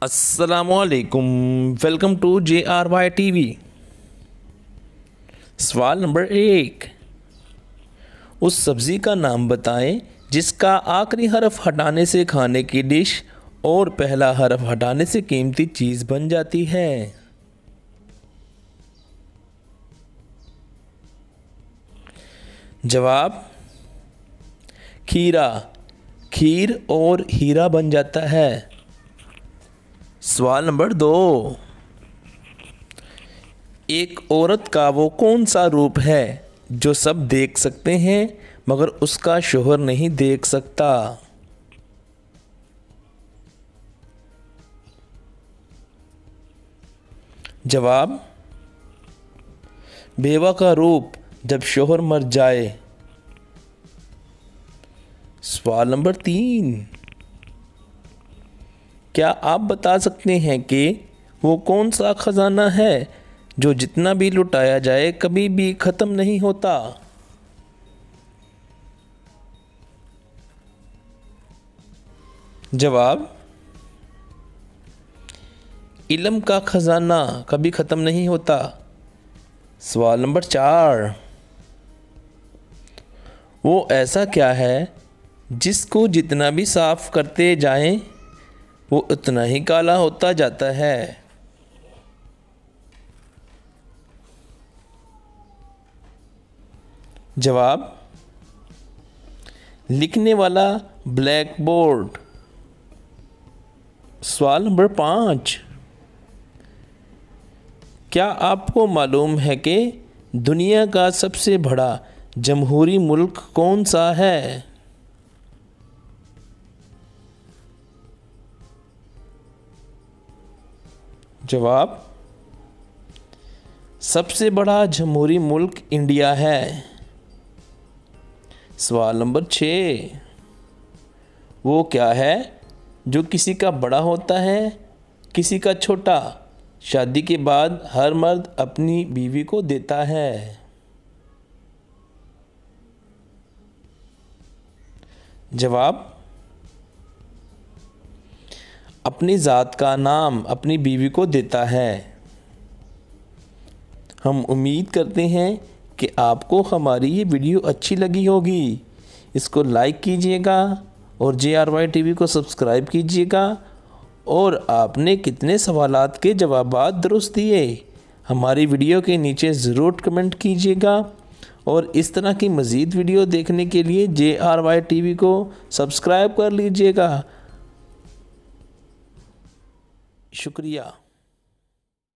अस्सलामुअलैकुम। Welcome to JRY TV। सवाल नंबर 1, उस सब्ज़ी का नाम बताएं जिसका आखिरी हरफ हटाने से खाने की डिश और पहला हरफ हटाने से कीमती चीज़ बन जाती है। जवाब खीरा। खीर और हीरा बन जाता है। सवाल नंबर 2, एक औरत का वो कौन सा रूप है जो सब देख सकते हैं मगर उसका शोहर नहीं देख सकता। जवाब बेवा का रूप जब शोहर मर जाए। सवाल नंबर 3, क्या आप बता सकते हैं कि वो कौन सा खजाना है जो जितना भी लुटाया जाए कभी भी ख़त्म नहीं होता। जवाब इल्म का खजाना कभी ख़त्म नहीं होता। सवाल नंबर 4, वो ऐसा क्या है जिसको जितना भी साफ करते जाएं वो उतना ही काला होता जाता है। जवाब लिखने वाला ब्लैक बोर्ड। सवाल नंबर 5, क्या आपको मालूम है कि दुनिया का सबसे बड़ा जमहूरी मुल्क कौन सा है। जवाब सबसे बड़ा जमहूरी मुल्क इंडिया है। सवाल नंबर 6, वो क्या है जो किसी का बड़ा होता है किसी का छोटा, शादी के बाद हर मर्द अपनी बीवी को देता है। जवाब अपनी ज़ात का नाम अपनी बीवी को देता है। हम उम्मीद करते हैं कि आपको हमारी ये वीडियो अच्छी लगी होगी। इसको लाइक कीजिएगा और JRY TV को सब्सक्राइब कीजिएगा। और आपने कितने सवालात के जवाबात दुरुस्त दिए हमारी वीडियो के नीचे ज़रूर कमेंट कीजिएगा। और इस तरह की मज़ीद वीडियो देखने के लिए JRY TV को सब्सक्राइब कर लीजिएगा। शुक्रिया।